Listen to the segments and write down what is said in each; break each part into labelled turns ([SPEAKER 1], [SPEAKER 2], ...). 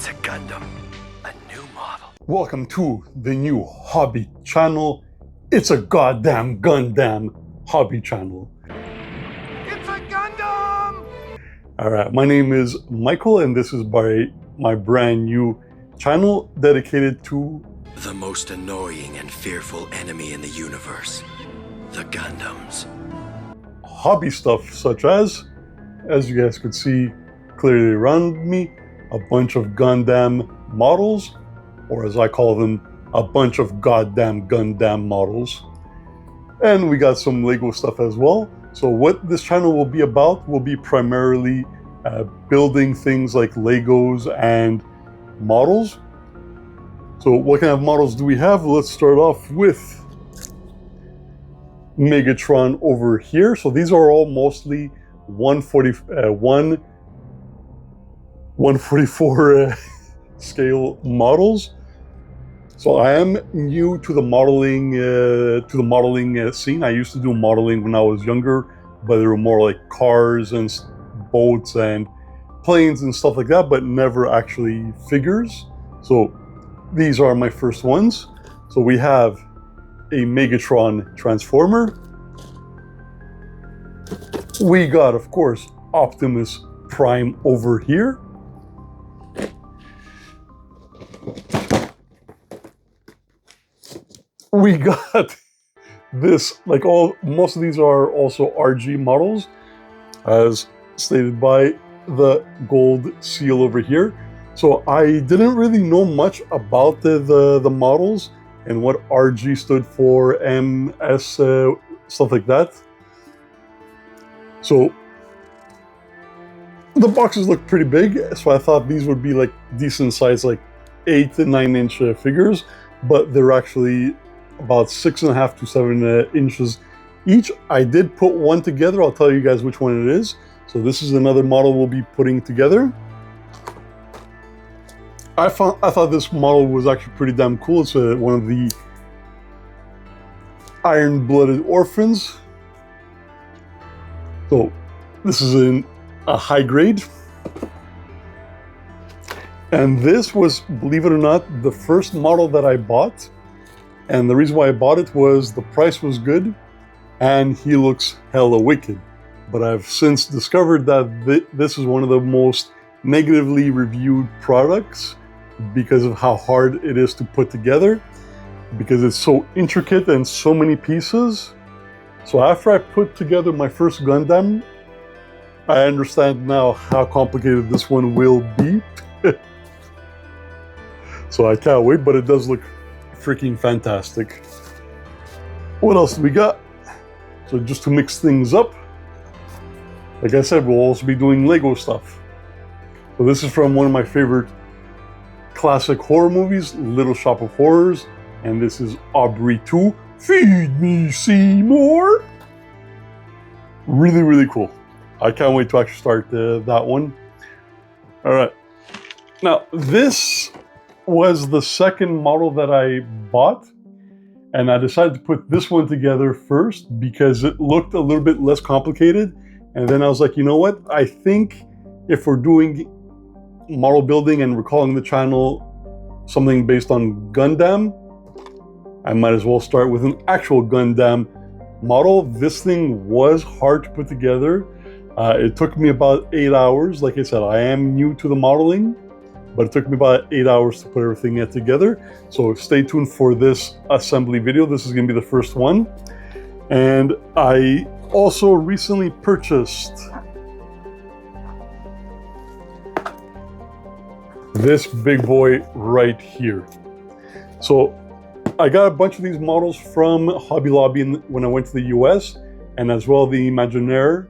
[SPEAKER 1] It's a Gundam, a new model.
[SPEAKER 2] Welcome to the new hobby channel. It's a GodDam GunDam hobby channel.
[SPEAKER 1] It's a Gundam!
[SPEAKER 2] Alright, my name is Michael and this is my brand new channel dedicated to
[SPEAKER 1] the most annoying and fearful enemy in the universe, the Gundams.
[SPEAKER 2] hobby stuff such as you guys could see clearly around me, a bunch of GundAm models, or as I call them, a bunch of GodDam GunDam models. And we got some Lego stuff as well. So what this channel will be about will be primarily building things like Legos and models. So what kind of models do we have? Let's start off with Megatron over here. So these are all mostly 144 scale models. So I am new to the modeling scene. I used to do modeling when I was younger, but they were more like cars and boats and planes and stuff like that, but never actually figures. So these are my first ones. So we have a Megatron Transformer. We got, of course, Optimus Prime over here. We got this, like most of these are also RG models, as stated by the gold seal over here. So I didn't really know much about the models and what RG stood for, MS, stuff like that. So the boxes look pretty big, so I thought these would be like decent size, like 8 to 9 inch figures, but they're actually about 6.5 to 7 inches each. I did put one together. I'll tell you guys which one it is. So this is another model we'll be putting together. I thought this model was actually pretty damn cool. It's one of the iron-blooded orphans. So this is in a high grade. And this was, believe it or not, the first model that I bought. And the reason why I bought it was the price was good and he looks hella wicked. But I've since discovered that this is one of the most negatively reviewed products because of how hard it is to put together, because it's so intricate and so many pieces. So after I put together my first Gundam, I understand now how complicated this one will be. So I can't wait, but it does look freaking fantastic. What else do we got? So just to mix things up, like I said, we'll also be doing Lego stuff. So this is from one of my favorite classic horror movies, Little Shop of Horrors, and this is Aubrey 2, Feed Me Seymour. Really, really cool. I can't wait to actually start that one. All right. Now, this was the second model that I bought, and I decided to put this one together first because it looked a little bit less complicated. And then I was like, you know what? I think if we're doing model building and we're calling the channel something based on Gundam, I might as well start with an actual Gundam model. This thing was hard to put together. It took me about 8 hours. Like I said, I am new to the modeling, but it took me about 8 hours to put everything together. So stay tuned for this assembly video. This is going to be the first one. And I also recently purchased this big boy right here. So I got a bunch of these models from Hobby Lobby when I went to the US, and as well the Imaginaire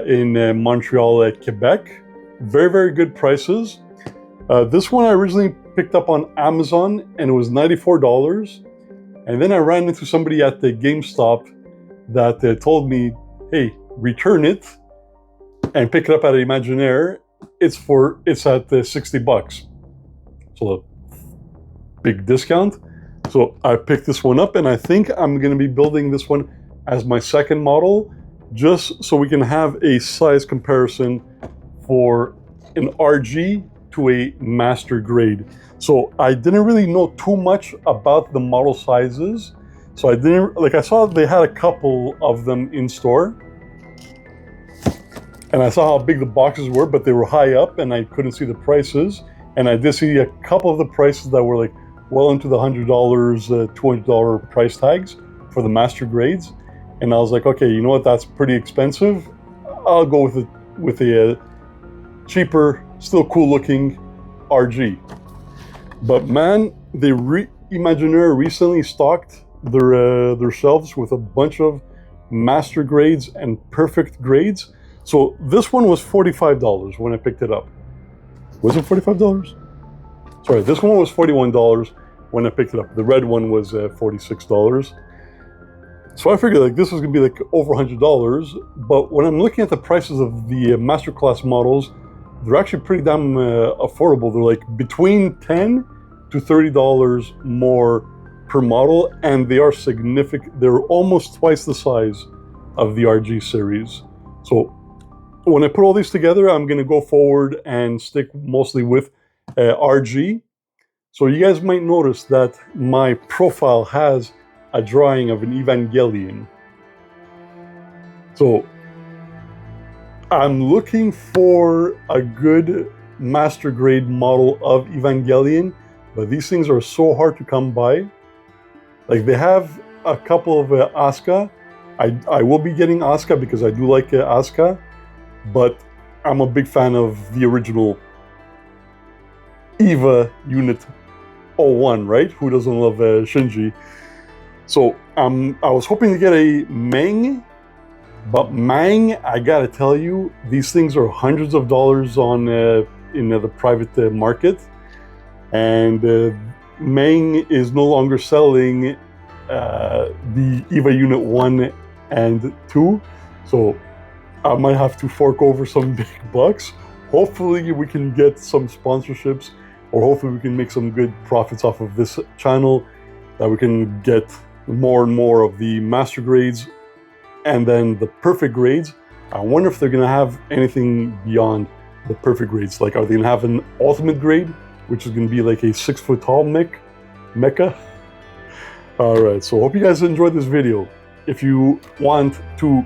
[SPEAKER 2] in Montreal, Quebec. Very, very good prices. This one I originally picked up on Amazon and it was $94. And then I ran into somebody at the GameStop that told me, hey, return it and pick it up at Imaginaire. It's at 60 bucks. So a big discount. So I picked this one up and I think I'm going to be building this one as my second model, just so we can have a size comparison for an RG to a master grade. So I didn't really know too much about the model sizes. So I didn't, like I saw they had a couple of them in store. And I saw how big the boxes were, but they were high up and I couldn't see the prices. And I did see a couple of the prices that were like well into the $100, $200 price tags for the master grades. And I was like, okay, you know what, that's pretty expensive. I'll go with a cheaper, still cool looking RG. But man, Imagineer recently stocked their shelves with a bunch of master grades and perfect grades. So this one was $45 when I picked it up. Was it $45? Sorry, this one was $41 when I picked it up. The red one was $46. So I figured like this was gonna be like over $100. But when I'm looking at the prices of the masterclass models, they're actually pretty damn affordable. They're like between $10 to $30 more per model, and they are significant. They're almost twice the size of the RG series. So when I put all these together, I'm going to go forward and stick mostly with RG. So you guys might notice that my profile has a drawing of an Evangelion. So I'm looking for a good master grade model of Evangelion, but these things are so hard to come by. Like they have a couple of Asuka. I will be getting Asuka because I do like Asuka, but I'm a big fan of the original Eva Unit 01, right? Who doesn't love Shinji? So I was hoping to get a Meng, but Mang, I gotta tell you, these things are hundreds of dollars on in the private market, and Mang is no longer selling the Eva Unit 1 and 2, so I might have to fork over some big bucks. Hopefully we can get some sponsorships, or hopefully we can make some good profits off of this channel, that we can get more and more of the master grades and then the perfect grades. I wonder if they're gonna have anything beyond the perfect grades. Like, are they gonna have an ultimate grade, which is gonna be like a 6 foot tall mecha? All right, so hope you guys enjoyed this video. If you want to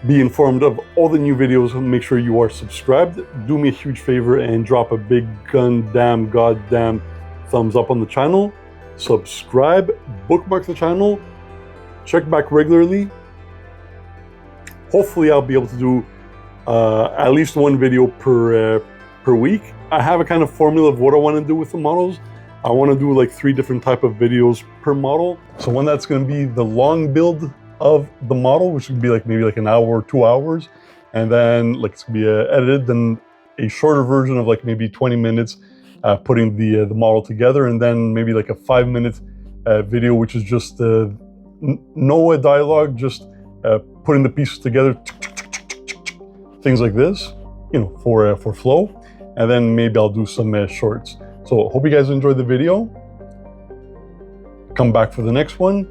[SPEAKER 2] be informed of all the new videos, make sure you are subscribed. Do me a huge favor and drop a big GodDam thumbs up on the channel. Subscribe, bookmark the channel, check back regularly. Hopefully I'll be able to do at least one video per week. I have a kind of formula of what I want to do with the models. I want to do like 3 different type of videos per model. So one that's going to be the long build of the model, which would be like maybe like an hour or 2 hours, and then like it's gonna be edited, then a shorter version of like maybe 20 minutes putting the model together, and then maybe like a 5-minute video, which is just no dialogue, just putting the pieces together, things like this, you know, for flow. And then maybe I'll do some shorts. So hope you guys enjoyed the video. Come back for the next one.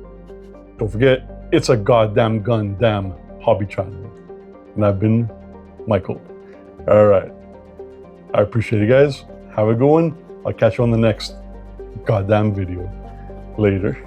[SPEAKER 2] Don't forget, it's a GodDam GunDam hobby channel. And I've been Michael. All right. I appreciate you guys. Have a good one. I'll catch you on the next GodDam video. Later.